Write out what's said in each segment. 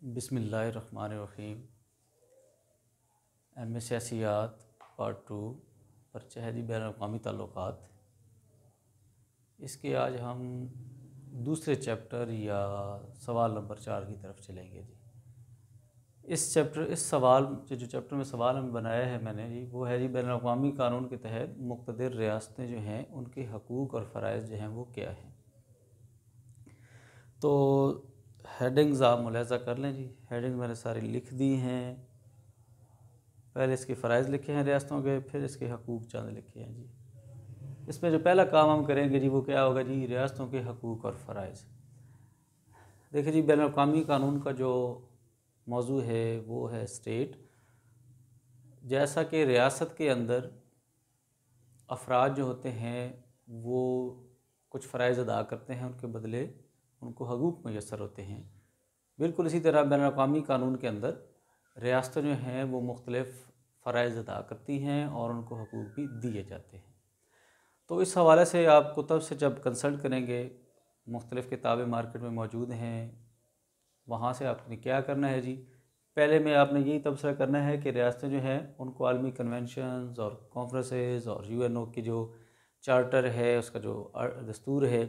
बिस्मिल्लाहिर्रहमानिर्रहीम। M A सियासियात part 2 परचहदी बैनुल-अक़वामी ताल्लुक़ात। इसके आज हम दूसरे चैप्टर या सवाल नंबर 4 की तरफ चलेंगे जी। इस सवाल जो चैप्टर में सवाल हमें बनाया है मैंने जी, वो है जी बैनुल-अक़वामी कानून के तहत मुक़्तदिर रियासतें जो हैं उनके हकूक़ और फ़राइज़ जो हैं वो क्या हैं। तो हेडिंग्स आप मुलाहज़ा कर लें जी। हेडिंग मैंने सारी लिख दी हैं। पहले इसके फ़राइज़ लिखे हैं रियासतों के, फिर इसके हकूक़ चंद लिखे हैं जी। इसमें जो पहला काम हम करेंगे जी वो क्या होगा जी, रियासतों के हकूक़ और फ़राइज़। देखिए जी, बैनुल-अक़वामी कानून का जो मौजू है वो है स्टेट। जैसा कि रियासत के अंदर अफराद जो होते हैं वो कुछ फ़राइज़ अदा करते हैं, उनके बदले उनको हकूक़ मैसर होते हैं। बिल्कुल इसी तरह बैनुल-अक़वामी कानून के अंदर रियासतें जो हैं वो मुख्तलिफ़ फ़राइज़ अदा करती हैं और उनको हकूक़ भी दिए जाते हैं। तो इस हवाले से आप कुतब से जब कंसल्ट करेंगे, मुख्तलिफ़ किताबें मार्केट में मौजूद हैं, वहाँ से आपने क्या करना है जी, पहले में आपने यही तबसरा करना है कि रियासतें जो हैं उनको आलमी कन्वेंशंस और कॉन्फ्रेंसेस और यूएनओ की जो चार्टर है, उसका जो दस्तूर है,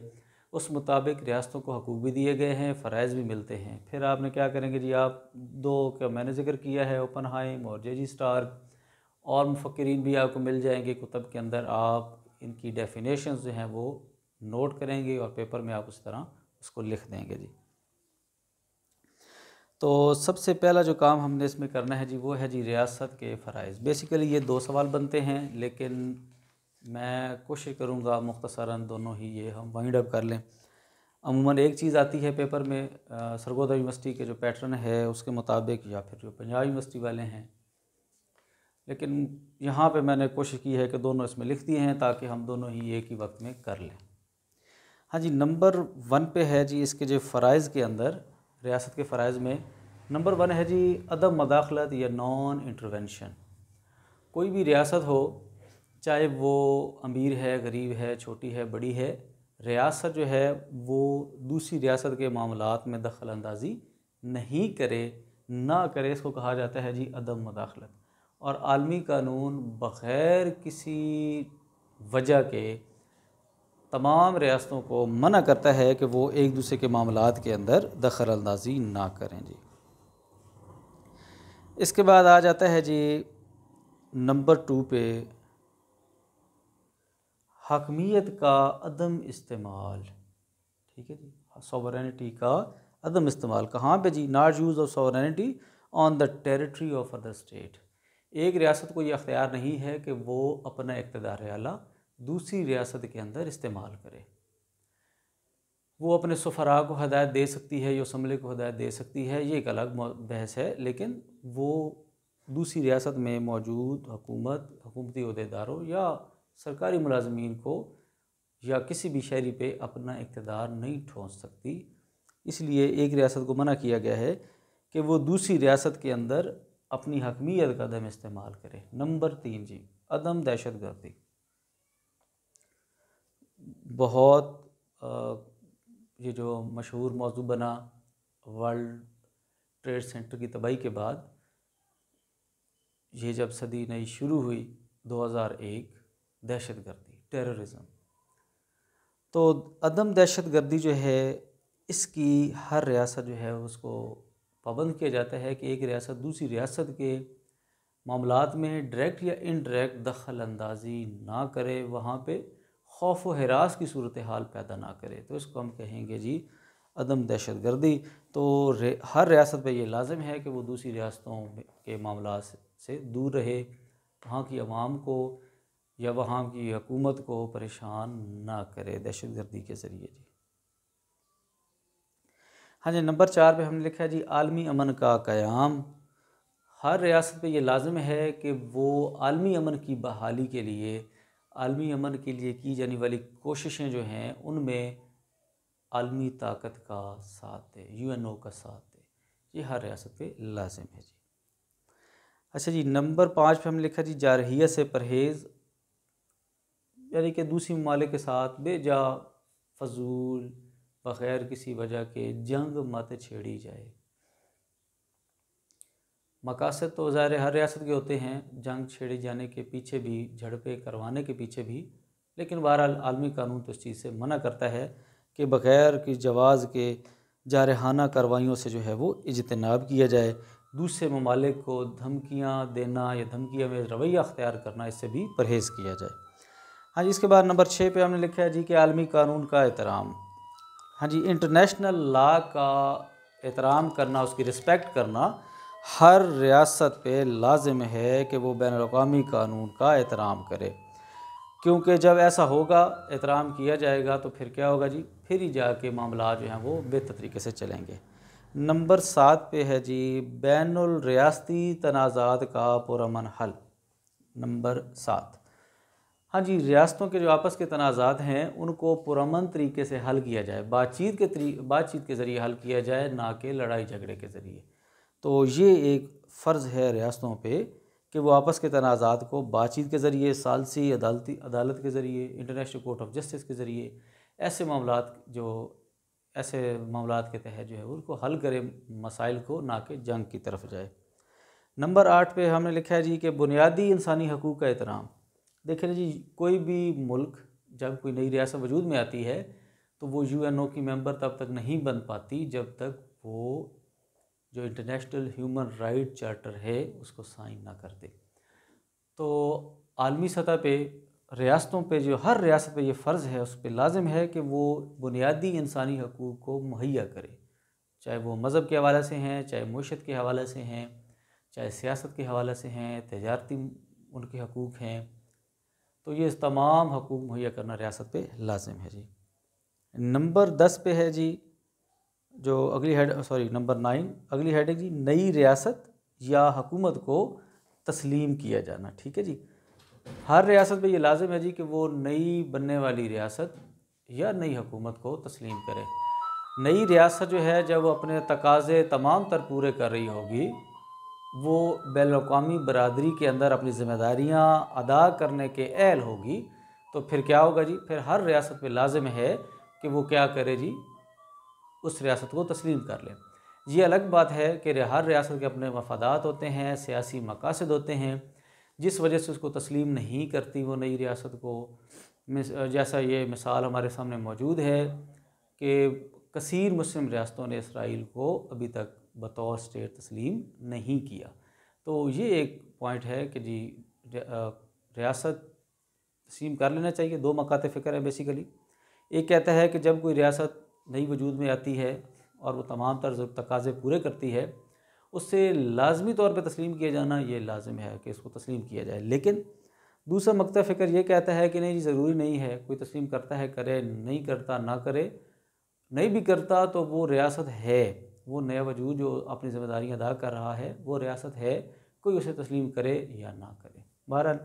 उस मुताबिक रियासतों को हकूक़ भी दिए गए हैं, फ़राइज़ भी मिलते हैं। फिर आपने क्या करेंगे जी, आप दो का मैंने ज़िक्र किया है, ओपनहाइम और जे जी स्टार्क, और मुफ़क्किरीन भी आपको मिल जाएंगे कुतब के अंदर। आप इनकी डेफिनेशंस जो हैं वो नोट करेंगे और पेपर में आप उस तरह उसको लिख देंगे जी। तो सबसे पहला जो काम हमने इसमें करना है जी वो है जी रियासत के फ़राइज़। बेसिकली ये 2 सवाल बनते हैं, लेकिन मैं कोशिश करूँगा मुख्तसरन दोनों ही ये हम वाइंड अप कर लें। अमूमन एक चीज़ आती है पेपर में, सरगोदा यूनिवर्सिटी के जो पैटर्न है उसके मुताबिक, या फिर जो पंजाब यूनिवर्सिटी वाले हैं, लेकिन यहाँ पे मैंने कोशिश की है कि दोनों इसमें लिख दिए हैं ताकि हम दोनों ही एक ही वक्त में कर लें। हाँ जी, नंबर 1 पे है जी इसके जो फ़राइज़ के अंदर, रियासत के फ़राइज़ में नंबर 1 है जी अदम मदाखलत या नॉन इंटरवेंशन। कोई भी रियासत हो, चाहे वो अमीर है, गरीब है, छोटी है, बड़ी है, रियासत जो है वो दूसरी रियासत के मामलात में दखल अंदाज़ी नहीं करे, ना करे, इसको कहा जाता है जी अदम मदाखलत। और आलमी कानून बग़ैर किसी वजह के तमाम रियासतों को मना करता है कि वो एक दूसरे के मामलात के अंदर दखल अंदाज़ी ना करें जी। इसके बाद आ जाता है जी नंबर 2 पे, हकमियत का अदम इस्तेमाल। ठीक है जी, सॉवरेनिटी का अदम इस्तेमाल कहाँ पे जी, not use of sovereignty on the territory of other state. एक रियासत को ये अख्तियार नहीं है कि वो अपना इक़्तिदार आला दूसरी रियासत के अंदर इस्तेमाल करे। वो अपने सफ़रा को हदायत दे सकती है या असम्बली को हदायत दे सकती है, ये एक अलग बहस है, लेकिन वो दूसरी रियासत में मौजूद हुकूमती अहदेदारों या सरकारी मुलाजमीन को या किसी भी शहरी पे अपना इक़्तिदार नहीं ठोंस सकती। इसलिए एक रियासत को मना किया गया है कि वो दूसरी रियासत के अंदर अपनी हकमियत का अदम इस्तेमाल करे। नंबर 3 जी, अदम दहशत गर्दी। बहुत ये जो मशहूर मौजू बना वर्ल्ड ट्रेड सेंटर की तबाही के बाद, ये जब सदी नई शुरू हुई 2001, दहशत गर्दी, टेररिज़म। तो अदम दहशत गर्दी जो है इसकी हर रियासत जो है उसको पाबंद किया जाता है कि एक रियासत दूसरी रियासत के मामलात में डायरेक्ट या इनडायरेक्ट दखल अंदाज़ी ना करे, वहाँ पे खौफ व हरास की सूरत हाल पैदा ना करे। तो इसको हम कहेंगे जी अदम दहशत गर्दी। तो हर रियासत पे ये लाजिम है कि वो दूसरी रियासतों के मामलात से दूर रहे, वहाँ की आवाम को या वहाँ की हुकूमत को परेशान ना करे दहशत गर्दी के ज़रिए जी। हाँ जी, नंबर 4 पे हमने लिखा है जी आलमी अमन का क़याम। हर रियासत पे ये लाजिम है कि वो आलमी अमन की बहाली के लिए, आलमी अमन के लिए की जाने वाली कोशिशें जो हैं उनमें आलमी ताकत का साथ दे, यूएनओ का साथ दे। ये हर रियासत पे लाजिम है जी। अच्छा जी, नंबर 5 पे हमने लिखा जी जारहियत से परहेज़, यानी कि दूसरी ममालिक के साथ बेजा फजूल बग़ैर किसी वजह के जंग मत छेड़ी जाए। मकासद तो ज़ाहिर हर रियासत के होते हैं, जंग छेड़े जाने के पीछे भी, झड़पें करवाने के पीछे भी, लेकिन बहरहाल आलमी कानून तो इस चीज़ से मना करता है कि बग़ैर कि जवाज़ के जारहाना कार्रवाइयों से जो है वो इज्तनाब किया जाए। दूसरे ममालिक को धमकियाँ देना या धमकियाँ में रवैया अख्तियार करना, इससे भी परहेज़ किया जाए। हाँ जी, इसके बाद नंबर 6 पे हमने लिखा है जी कि आलमी कानून का एहतराम। हाँ जी, इंटरनेशनल लॉ का एहतराम करना, उसकी रिस्पेक्ट करना हर रियासत पे लाजिम है कि वो बैनुल-अक़वामी कानून का एहतराम करे, क्योंकि जब ऐसा होगा, एहतराम किया जाएगा, तो फिर क्या होगा जी, फिर ही जाके मामला जो हैं वो बेहतर तरीके से चलेंगे। नंबर 7 पे है जी बैनुल रियासती तनाज़ात का पुरअमन हल। नंबर 7, हाँ जी, रियासतों के जो आपस के तनाज़ात हैं उनको पुरअमन तरीके से हल किया जाए, बातचीत के ज़रिए हल किया जाए, ना कि लड़ाई झगड़े के ज़रिए। तो ये एक फ़र्ज़ है रियासतों पे कि वो आपस के तनाज़ात को बातचीत के ज़रिए, सालसी अदालत के ज़रिए, इंटरनेशनल कोर्ट ऑफ जस्टिस के ज़रिए ऐसे मामलात के तहत जो है उनको हल करे मसाइल को, ना कि जंग की तरफ जाए। नंबर 8 पे हमने लिखा है जी कि बुनियादी इंसानी हकूक़ का एहतराम। देखिए जी, कोई भी मुल्क जब कोई नई रियासत वजूद में आती है तो वो UNO की मेंबर तब तक नहीं बन पाती जब तक वो जो इंटरनेशनल ह्यूमन राइट चार्टर है उसको साइन ना कर दे। तो आलमी सतह पे रियासतों पे, जो हर रियासत पे ये फ़र्ज़ है, उस पर लाजिम है कि वो बुनियादी इंसानी हकूक़ को मुहैया करे, चाहे वो मज़हब के हवाले से हैं, चाहे मुआशरत के हवाले से हैं, चाहे सियासत के हवाले से हैं, तजारती उनके हकूक़ हैं। तो ये तमाम हकूक़ मुहैया करना रियासत पे लाजिम है जी। नंबर 10 पे है जी जो नंबर 9 अगली हेडिंग जी, नई रियासत या हुकूमत को तस्लीम किया जाना। ठीक है जी, हर रियासत पे ये लाजिम है जी कि वो नई बनने वाली रियासत या नई हुकूमत को तस्लीम करे। नई रियासत जो है जब वो अपने तकाज़े तमाम तर पूरे कर रही होगी, वो बैनुल-अक़वामी बरादरी के अंदर अपनी ज़िम्मेदारियाँ अदा करने के अहल होगी, तो फिर क्या होगा जी, फिर हर रियासत पे लाजिम है कि वो क्या करे जी, उस रियासत को तस्लीम कर लें। ये अलग बात है कि हर रियासत के अपने मफादात होते हैं, सियासी मकासद होते हैं, जिस वजह से उसको तस्लीम नहीं करती वो नई रियासत को। जैसा ये मिसाल हमारे सामने मौजूद है कि कसीर मुस्लिम रियासतों ने इसराइल को अभी तक बतौर स्टेट तस्लीम नहीं किया। तो ये एक पॉइंट है कि जी रियासत तस्लीम कर लेना चाहिए। दो मकाते फ़िक्र है बेसिकली। एक कहता है कि जब कोई रियासत नई वजूद में आती है और वो तमाम तर तकाज़े पूरे करती है, उससे लाजमी तौर पे तस्लीम किया जाना ये लाजिम है कि इसको तस्लीम किया जाए। लेकिन दूसरा मकता फ़िक्र ये कहता है कि नहीं, ज़रूरी नहीं है, कोई तस्लीम करता है करे, नहीं करता ना करे। नहीं भी करता तो वो रियासत है, वो नया वजूद जो अपनी ज़िम्मेदारियाँ अदा कर रहा है वो रियासत है, कोई उसे तस्लीम करे या ना करे। बहरहाल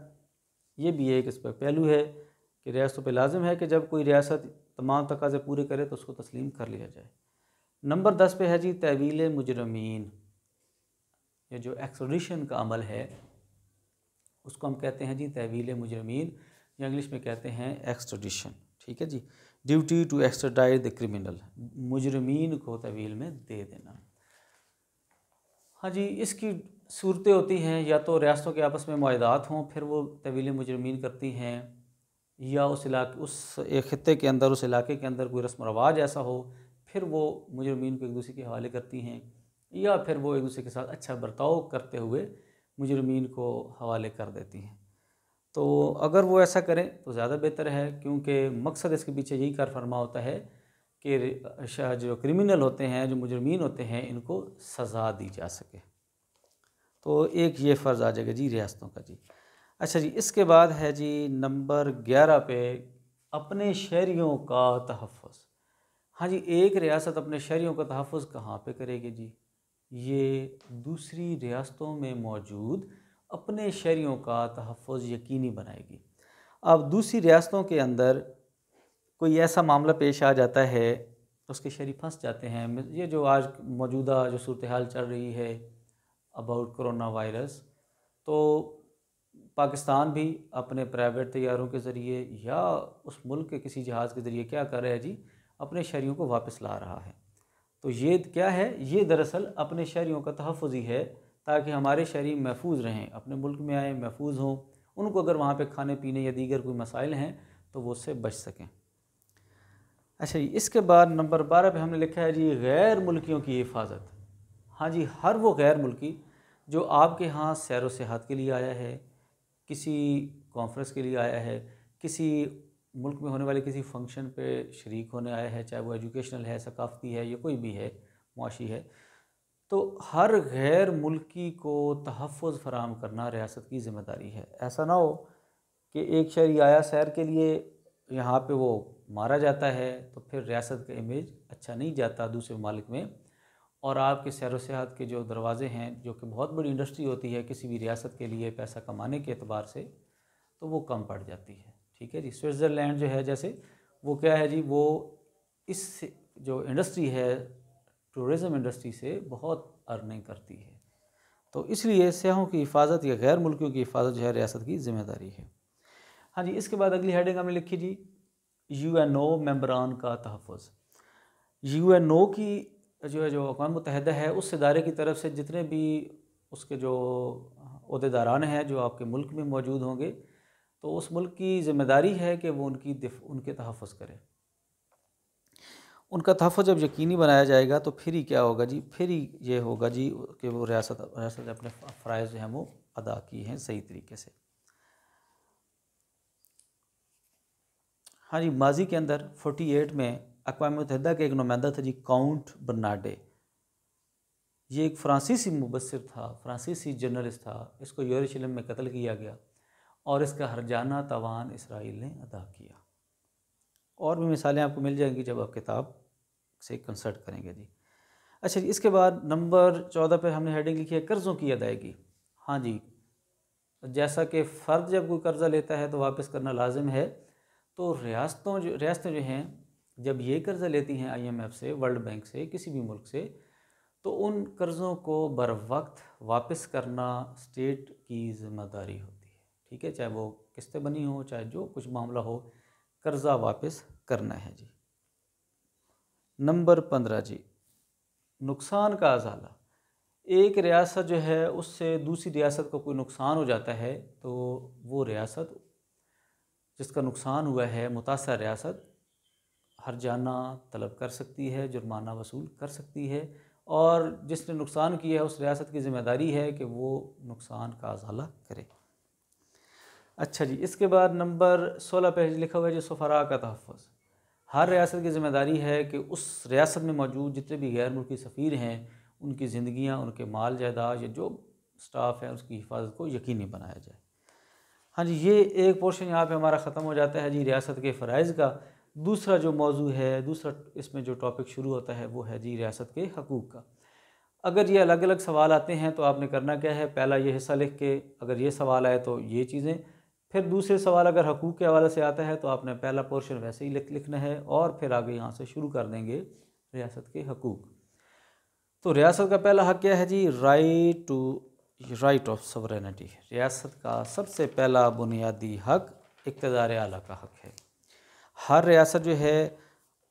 ये भी एक इस पर पहलू है कि रियासतों पे लाजिम है कि जब कोई रियासत तमाम तकाज़े पूरे करे तो उसको तस्लीम कर लिया जाए। नंबर 10 पे है जी तहवील मुजरमीन। ये जो एक्सट्रैडिशन का अमल है उसको हम कहते हैं जी तहवील मुजरमीन, या इंग्लिश में कहते हैं एक्सट्रैडिशन। ठीक है जी, ड्यूटी टू एक्सट्राडाइट द क्रिमिनल, मुजरमीन को तहवील में दे देना। हाँ जी, इसकी सूरतें होती हैं, या तो रियासतों के आपस में मुआहदात हों फिर वो तहवील मुजरमीन करती हैं, या उस एक खित्ते के अंदर, उस इलाके के अंदर कोई रस्म रवाज ऐसा हो फिर वो मुजरमीन को एक दूसरे के हवाले करती हैं, या फिर वो एक दूसरे के साथ अच्छा बर्ताव करते हुए मुजरमीन को हवाले कर देती हैं। तो अगर वो ऐसा करें तो ज़्यादा बेहतर है, क्योंकि मकसद इसके पीछे यही कार फरमा होता है कि जो क्रिमिनल होते हैं, जो मुजरमीन होते हैं, इनको सज़ा दी जा सके। तो एक ये फ़र्ज़ आ जाएगा जी रियासतों का जी। अच्छा जी, इसके बाद है जी नंबर 11 पे अपने शहरियों का तहफ़्फ़ुज़। हाँ जी, एक रियासत अपने शहरियों का तहफ़्फ़ुज़ कहाँ पे करेगी जी? ये दूसरी रियासतों में मौजूद अपने शहरियों का तहफ़्फ़ुज़ यकीनी बनाएगी। अब दूसरी रियासतों के अंदर कोई ऐसा मामला पेश आ जाता है, उसके शहरी फंस जाते हैं। ये जो आज मौजूदा जो सूरत हाल चल रही है अबाउट कोरोना वायरस, तो पाकिस्तान भी अपने प्राइवेट तैयारों के ज़रिए या उस मुल्क के किसी जहाज़ के ज़रिए क्या कर रहा है जी, अपने शहरियों को वापस ला रहा है। तो ये क्या है, ये दरअसल अपने शहरियों का तहफ़्फ़ुज़ ही है, ताकि हमारे शहरी महफूज रहें, अपने मुल्क में आए महफूज हों, उनको अगर वहाँ पे खाने पीने या दीगर कोई मसाइल हैं तो वो उससे बच सकें। अच्छा जी, इसके बाद नंबर 12 पे हमने लिखा है जी गैर मुल्कियों की हिफाजत। हाँ जी, हर वो गैर मुल्की जो आपके यहाँ सैर व सियाहत के लिए आया है, किसी कॉन्फ्रेंस के लिए आया है, किसी मुल्क में होने वाले किसी फंक्शन पे शरीक होने आया है, चाहे वो एजुकेशनल है, सकाफ़ती है या कोई भी है, मुआशी है, तो हर गैर मुल्की को तहफ़्फ़ुज़ फ़राहम करना रियासत की ज़िम्मेदारी है। ऐसा ना हो कि एक शहरी आया सैर के लिए, यहाँ पे वो मारा जाता है तो फिर रियासत का इमेज अच्छा नहीं जाता दूसरे ममालिक में, और आपके सैर व सियाहत के जो दरवाज़े हैं, जो कि बहुत बड़ी इंडस्ट्री होती है किसी भी रियासत के लिए पैसा कमाने के एतबार से, तो वो कम पड़ जाती है। ठीक है जी, स्विट्ज़रलैंड जो है जैसे, वो क्या है जी, वो इस जो इंडस्ट्री है, टूरिज़म इंडस्ट्री से बहुत अर्निंग करती है। तो इसलिए सयाहों की हिफाजत या गैर मुल्कियों की हिफाजत जो है रियासत की ज़िम्मेदारी है। हाँ जी, इसके बाद अगली हेडिंग हमें लिखी जी यूएनओ मेंबरान का तहफ़्फ़ुज़। यूएनओ की जो है, जो अक़वाम मुत्तहिदा है, उस इदारे की तरफ से जितने भी उसके जो ओहदेदारान हैं जो आपके मुल्क में मौजूद होंगे, तो उस मुल्क की ज़िम्मेदारी है कि वो उनके तहफ़्फ़ुज़ करें। उनका तहफ़्फ़ुज़ जब यकीनी बनाया जाएगा तो फिर ही क्या होगा जी, फिर ही ये होगा जी कि वो रियासत ने अपने फ़राइज़ जो हैं वो अदा किए हैं सही तरीके से। हाँ जी, माजी के अंदर 48 में अक़वाम मुत्तहिदा के एक नुमाइंदा था जी, काउंट बर्नार्डे। ये एक फ़्रांसीसी मुबस्सिर था, फ़्रांसीसी जर्नलिस्ट था। इसको यरूशलेम में कत्ल किया गया और इसका हर्जाना तावान इसराइल ने अदा किया। और भी मिसालें आपको मिल जाएंगी जब आप किताब से कंसल्ट करेंगे जी। अच्छा जी, इसके बाद नंबर 14 पे हमने हेडिंग लिखी है कर्ज़ों की अदायगी। हाँ जी, जैसा कि फ़र्द जब कोई कर्ज़ा लेता है तो वापस करना लाजिम है, तो रियासतें जो हैं जब ये कर्ज़ा लेती हैं IMF से, वर्ल्ड बैंक से, किसी भी मुल्क से, तो उन कर्ज़ों को बर वक्त वापस करना स्टेट की ज़िम्मेदारी होती है। ठीक है, चाहे वो किस्तें बनी हो, चाहे जो कुछ मामला हो, कर्ज़ा वापस करना है जी। नंबर 15 जी, नुकसान का अज़ाला। एक रियासत जो है उससे दूसरी रियासत को कोई नुकसान हो जाता है तो वो रियासत जिसका नुकसान हुआ है, मुतासर रियासत हर्जाना तलब कर सकती है, जुर्माना वसूल कर सकती है, और जिसने नुकसान किया है उस रियासत की ज़िम्मेदारी है कि वो नुकसान का अज़ाला करे। अच्छा जी, इसके बाद नंबर 16 पे लिखा हुआ है जी सफ़रा का तहफ़्फ़ुज़। हर रियासत की ज़िम्मेदारी है कि उस रियासत में मौजूद जितने भी गैर मुल्की सफ़ीर हैं, उनकी ज़िंदगियाँ, उनके माल जायदाद या जो स्टाफ है उसकी हिफाजत को यकीनी बनाया जाए। हाँ जी, ये एक पोर्शन यहाँ पे हमारा ख़त्म हो जाता है जी रियासत के फ़राइज़ का। दूसरा जो मौजू है, दूसरा इसमें जो टॉपिक शुरू होता है वो है जी रियासत के हकूक़ का। अगर ये अलग अलग सवाल आते हैं तो आपने करना क्या है, पहला ये हिस्सा लिख के अगर ये सवाल आए तो ये चीज़ें, फिर दूसरे सवाल अगर हकूक़ के हवाले से आता है तो आपने पहला पोर्शन वैसे ही लिखना है, और फिर आगे यहाँ से शुरू कर देंगे रियासत के हकूक़। तो रियासत का पहला हक़ क्या है जी, राइट ऑफ सवरेनिटी। रियासत का सबसे पहला बुनियादी हक़ इक़्तिदार आला का हक़ है। हर रियासत जो है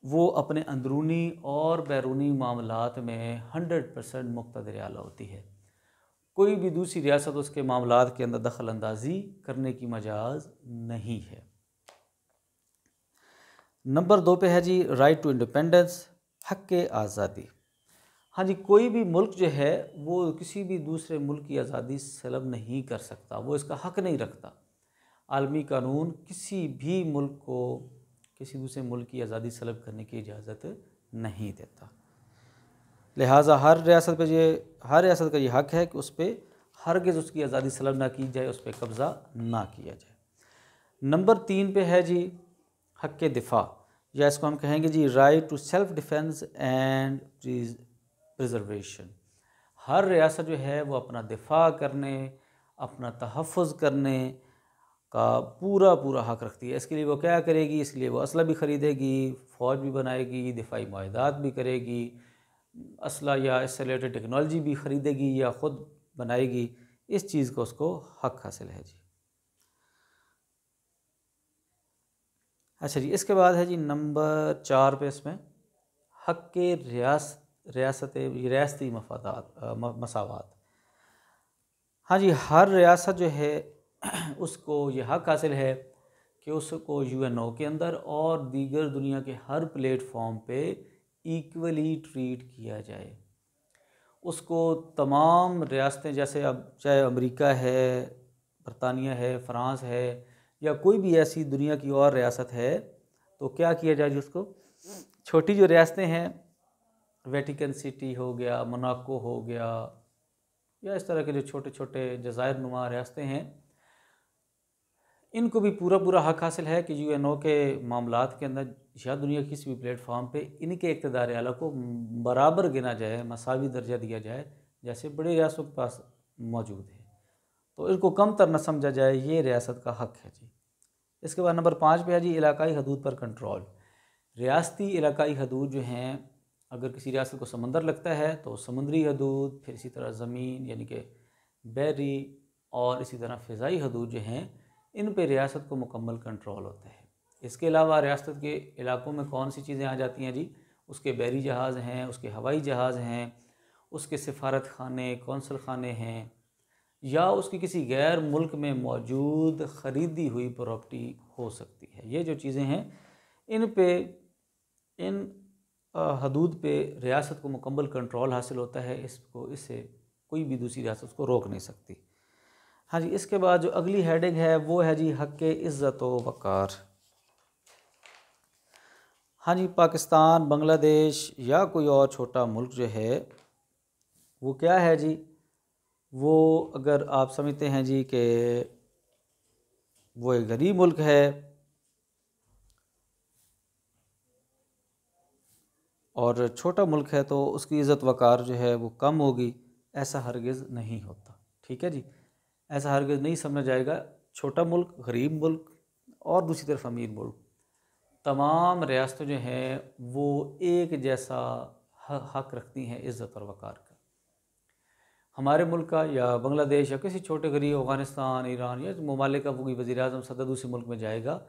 वो अपने अंदरूनी और बैरूनी मामलात में 100% मुक़्तदर आला होती है। कोई भी दूसरी रियासत उसके मामलात के अंदर दखल अंदाज़ी करने की मजाज़ नहीं है। नंबर 2 पे है जी राइट टू इंडिपेंडेंस, हक़ आज़ादी। हाँ जी, कोई भी मुल्क जो है वो किसी भी दूसरे मुल्क की आज़ादी सलब नहीं कर सकता, वो इसका हक़ नहीं रखता। आलमी कानून किसी भी मुल्क को किसी दूसरे मुल्क की आज़ादी सलब करने की इजाज़त नहीं देता। लिहाजा हर रियासत का ये हक़ है कि उस पर हरगिज़ उसकी आज़ादी सलब ना की जाए, उस पर कब्ज़ा ना किया जाए। नंबर 3 पे है जी हक़ दिफ़ा, या इसको हम कहेंगे जी right to self defence and preservation. हर रियासत जो है वो अपना दिफ़ा करने, अपना तहफ़्फ़ुज़ करने का पूरा हक़ रखती है। इसके लिए वो क्या करेगी, इसके लिए वो असला भी ख़रीदेगी, फ़ौज भी बनाएगी, दिफ़ाई मुआहदात भी करेगी, असला या इससे रिलेटेड टेक्नोलॉजी भी ख़रीदेगी या ख़ुद बनाएगी। इस चीज़ का उसको हक़ हासिल है जी। अच्छा जी, इसके बाद है जी नंबर 4 पे इसमें हक़ रियासती मसावात। हाँ जी, हर रियासत जो है उसको ये हक हासिल है कि उसको यूएनओ के अंदर और दीगर दुनिया के हर प्लेटफॉर्म पे इक्वली ट्रीट किया जाए। उसको तमाम रियासतें, जैसे अब चाहे अमेरिका है, बरतानिया है, फ़्रांस है, या कोई भी ऐसी दुनिया की और रियासत है, तो क्या किया जाए जी, उसको छोटी जो रियासतें हैं, वेटिकन सिटी हो गया, मोनाको हो गया, या इस तरह के जो छोटे छोटे जज़ायर नुमा रियासतें हैं, इनको भी पूरा पूरा हक हासिल है कि यूएनओ के मामलात के अंदर या दुनिया के किसी भी प्लेटफॉर्म पे इनके इक़्तिदार आला को बराबर गिना जाए, मसावी दर्जा दिया जाए जैसे बड़ी रियासतों के पास मौजूद है। तो इनको कम तर न समझा जाए, ये रियासत का हक है जी। इसके बाद नंबर 5 पे है जी इलाकाई हदूद पर कंट्रोल। रियासती इलाकाई हदूद जो हैं, अगर किसी रियासत को समंदर लगता है तो समुद्री हदूद, फिर इसी तरह ज़मीन यानी कि बहरी, और इसी तरह फ़िज़ाई हदूद जो हैं, इन पे रियासत को मुकम्मल कंट्रोल होता है। इसके अलावा रियासत के इलाकों में कौन सी चीज़ें आ जाती हैं जी, उसके बहरी जहाज़ हैं, उसके हवाई जहाज़ हैं, उसके सिफारत खाने, कौंसल खाने हैं, या उसकी किसी गैर मुल्क में मौजूद ख़रीदी हुई प्रॉपर्टी हो सकती है। ये जो चीज़ें हैं, इन पे, इन हदूद पे रियासत को मुकम्मल कंट्रोल हासिल होता है। इससे कोई भी दूसरी रियासत उसको रोक नहीं सकती। हाँ जी, इसके बाद जो अगली हेडिंग है वो है जी हक़ इज़्ज़त व वक़ार। हाँ जी, पाकिस्तान, बांग्लादेश या कोई और छोटा मुल्क जो है वो क्या है जी, वो अगर आप समझते हैं जी कि वो एक गरीब मुल्क है और छोटा मुल्क है तो उसकी इज़्ज़त वक़ार जो है वो कम होगी, ऐसा हरगिज़ नहीं होता। ठीक है जी, ऐसा हरगिज़ नहीं समझा जाएगा। छोटा मुल्क, गरीब मुल्क और दूसरी तरफ अमीर मुल्क, तमाम रियासतें जो हैं वो एक जैसा हक़ रखती हैं इज़्ज़त और वक़ार का। हमारे मुल्क का या बांग्लादेश या किसी छोटे गरीब अफ़गानिस्तान, ईरान या ममालिक का कोई वज़ीर-ए-आज़म सदर दूसरे मुल्क में जाएगा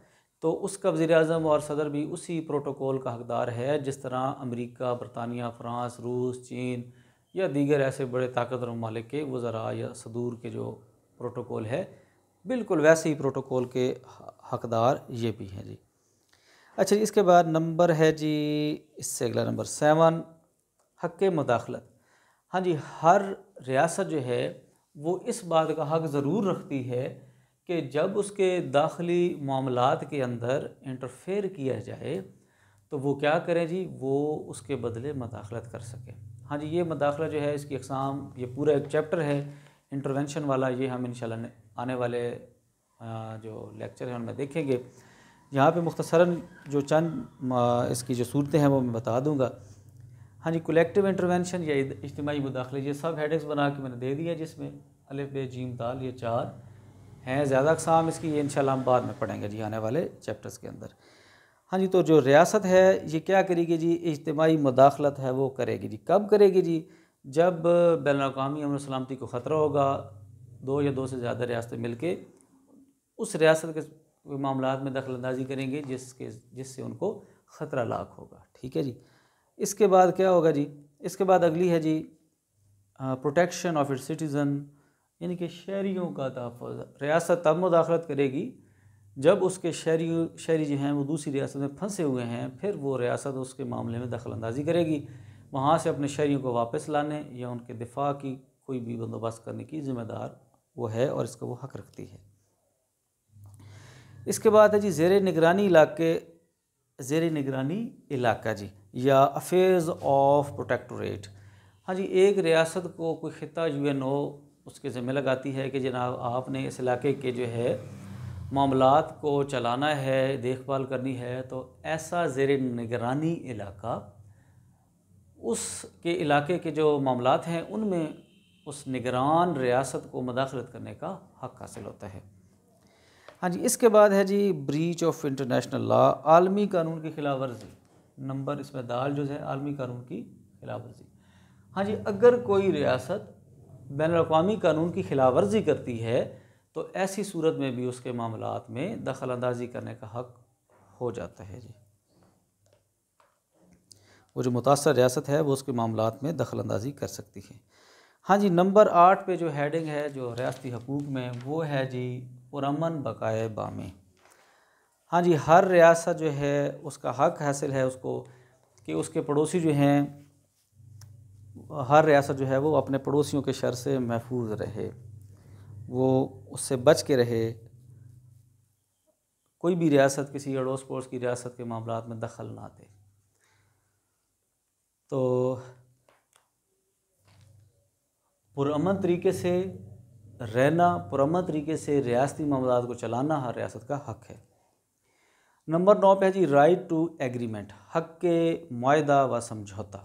तो उसका वज़ीर-ए-आज़म और सदर भी उसी प्रोटोकॉल का हकदार है जिस तरह अमेरिका, बरतानिया, फ़्रांस, रूस, चीन या दीगर ऐसे बड़े ताकतवर ममालिक के वज़रा या सदूर के जो प्रोटोकॉल है, बिल्कुल वैसे ही प्रोटोकॉल के हकदार ये भी हैं जी। अच्छा, इसके बाद नंबर है जी, इससे अगला नंबर 7, हक़ मुदाखलत। हाँ जी, हर रियासत जो है वो इस बात का हक़ ज़रूर रखती है कि जब उसके दाखिली मामलात के अंदर इंटरफेयर किया जाए तो वो क्या करें जी, वो उसके बदले मदाखलत कर सके। हाँ जी, ये मदाखलत जो है इसकी अक़साम, ये पूरा एक चैप्टर है इंटरवेंशन वाला, ये हम इंशाल्लाह आने वाले जो लेक्चर हैं उनमें देखेंगे। यहाँ पे मुख्तसरन जो चंद इसकी जो सूरतें हैं वो मैं बता दूँगा। हाँ जी, कलेक्टिव इंटरवेंशन या इज्तिमाई मुदाखले, ये सब हेडिंग्स बना के मैंने दे दिया, जिसमें अलिफ बे जीम दाल ये 4 हैं। ज़्यादा अक़साम इसकी ये इंशाल्लाह हम बाद में पढ़ेंगे जी आने वाले चैप्टर्स के अंदर। हाँ जी, तो जो रियासत है ये क्या करेगी जी, इज्तिमाई मुदाखलत है वो करेगी जी। कब करेगी जी, जब बैनुल-अक़वामी अमन सलामती को ख़तरा होगा, 2 या 2 से ज़्यादा रियासतें मिलके उस रियासत के मामलात में दखल अंदाज़ी करेंगे जिससे उनको ख़तरा लाक होगा। ठीक है जी। इसके बाद क्या होगा जी, इसके बाद अगली है जी प्रोटेक्शन ऑफ इट्स सिटीज़न, यानी कि शहरियों का तहफ़्फ़ुज़। रियासत तब मुदाखलत करेगी जब उसके शहरी जो हैं वो दूसरी रियासत में फंसे हुए हैं, फिर वो रियासत उसके मामले में दखल अंदाज़ी करेगी। वहाँ से अपने शहरियों को वापस लाने या उनके दिफा की कोई भी बंदोबस्त करने की ज़िम्मेदार वो है और इसका वो हक़ रखती है। इसके बाद है जी ज़ेर निगरानी इलाका जी, या अफेयर्स ऑफ प्रोटेक्टोरेट। हाँ जी, एक रियासत को कोई ख़िता यूएनओ उसके ज़िम्मे लगाती है कि जनाब आपने इस इलाके के जो है मामलात को चलाना है, देखभाल करनी है, तो ऐसा ज़ेर निगरानी इलाका उसके इलाके के जो मामलात हैं उनमें उस निगरान रियासत को मुदाखलत करने का हक़ हासिल होता है। हाँ जी, इसके बाद है जी ब्रीच ऑफ इंटरनेशनल लॉ, आलमी कानून की खिलाफ वर्जी। नंबर इसमें दाल जो है आलमी कानून की खिलाफ वर्जी। हाँ जी, अगर कोई रियासत बैनुल-अक़वामी कानून की खिलाफ वर्जी करती है तो ऐसी सूरत में भी उसके मामलात में दखल अंदाज़ी करने का हक़ हो जाता है जी। वो जो मुतासर रियासत है वो उसके मामलात में दखल अंदाज़ी कर सकती है। हाँ जी, नंबर 8 पे जो हेडिंग है जो रियासती हकूक़ में, वो है जी पुरअमन बकाए बामे। हाँ जी, हर रियासत जो है उसका हक़ हासिल है उसको कि उसके पड़ोसी जो हैं, हर रियासत जो है वो अपने पड़ोसियों के शर से महफूज रहे, वो उससे बच के रहे। कोई भी रियासत किसी अड़ोस पड़ोस की रियासत के मामलात में दखल ना दे। तो पुरअमन तरीके से रहना, पुरअमन तरीके से रियासती मामलात को चलाना हर रियासत का हक़ है। नंबर 9 पे है जी राइट टू एग्रीमेंट, हक़ के मुआहदा व समझौता।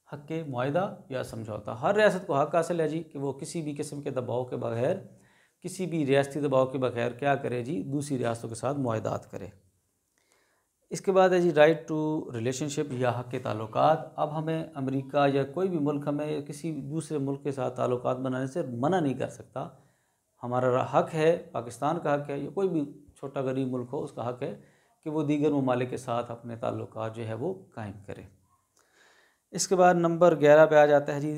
हक़ के मुआहदा या समझौता, हर रियासत को हक़ हासिल है जी कि वो किसी भी किस्म के दबाव के बगैर, किसी भी रियासती दबाव के बगैर क्या करे जी, दूसरी रियासतों के साथ मुआहदात करे। इसके बाद है जी राइट टू रिलेशनशिप या हक़ के ताल्लुकात। अब हमें अमेरिका या कोई भी मुल्क हमें किसी दूसरे मुल्क के साथ ताल्लुकात बनाने से मना नहीं कर सकता। हमारा हक़ है, पाकिस्तान का हक़ है या कोई भी छोटा गरीब मुल्क हो उसका हक़ है कि वो दीगर ममालिक के साथ अपने ताल्लुकात जो है वो कायम करे। इसके बाद नंबर 11 पे आ जाता है जी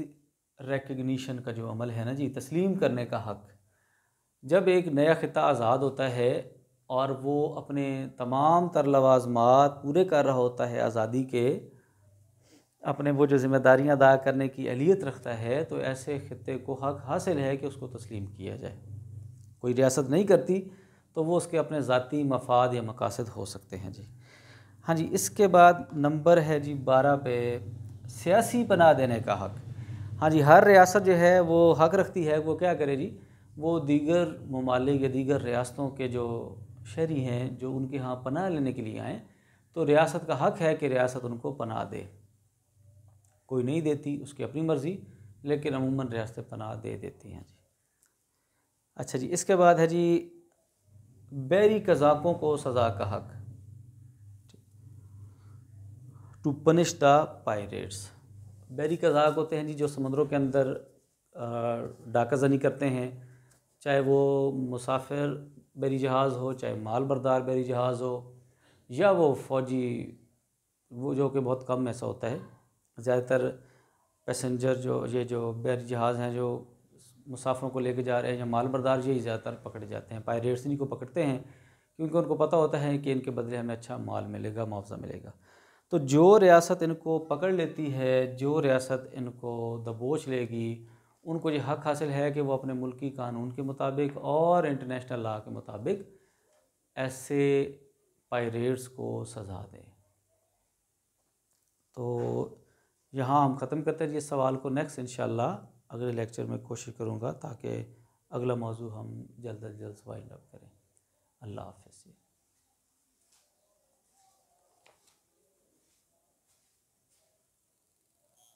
रिकग्निशन का जो अमल है ना जी, तस्लीम करने का हक़। जब एक नया ख़िता आज़ाद होता है और वो अपने तमाम तर लवाज़मात पूरे कर रहा होता है आज़ादी के, अपने वो जो ज़िम्मेदारियाँ अदा करने की अहलियत रखता है, तो ऐसे ख़ित्ते को हक़ हासिल है कि उसको तस्लीम किया जाए। कोई रियासत नहीं करती तो वो उसके अपने ज़ाती मफाद या मकासद हो सकते हैं जी। हाँ जी, इसके बाद नंबर है जी 12 पे सियासी पनाह देने का हक़। हाँ जी, हर रियासत जो है वो हक़ रखती है वो क्या करे जी, वो दीगर ममालिक या दीगर रियासतों के जो शहरी हैं जो उनके यहाँ पनाह लेने के लिए आएँ, तो रियासत का हक़ है कि रियासत उनको पनाह दे। कोई नहीं देती, उसकी अपनी मर्ज़ी, लेकिन अमूमन रियासतें पनाह दे देती हैं जी। अच्छा जी, इसके बाद है जी बहरी कज़ाकों को सज़ा का हक़, टू पनिश द पायरेट्स। बहरी कज़ाक होते हैं जी जो समंदरों के अंदर डाका ज़नी करते हैं, चाहे वो मुसाफिर बहरी जहाज़ हो, चाहे माल बरदार बहरी जहाज़ हो, या वो फ़ौजी, वो जो कि बहुत कम ऐसा होता है। ज़्यादातर पैसेंजर जो बहरी जहाज़ हैं जो मुसाफिरों को लेके जा रहे हैं या माल बरदार, यही ज़्यादातर पकड़े जाते हैं। पायरेट्स इन्हीं को पकड़ते हैं क्योंकि उनको पता होता है कि इनके बदले हमें अच्छा माल मिलेगा, मुआवजा मिलेगा। तो जो रियासत इनको पकड़ लेती है, जो रियासत इनको दबोच लेगी, उनको ये हक़ हासिल है कि वो अपने मुल्की कानून के मुताबिक और इंटरनेशनल लॉ के मुताबिक ऐसे पायरेट्स को सज़ा दें। तो यहाँ हम ख़त्म करते हैं इस सवाल को। नेक्स्ट इंशाल्लाह अगले लेक्चर में कोशिश करूँगा ताकि अगला मौजू हम जल्द अज जल्द वाइंड अप करें। अल्लाह हाफ़िज़।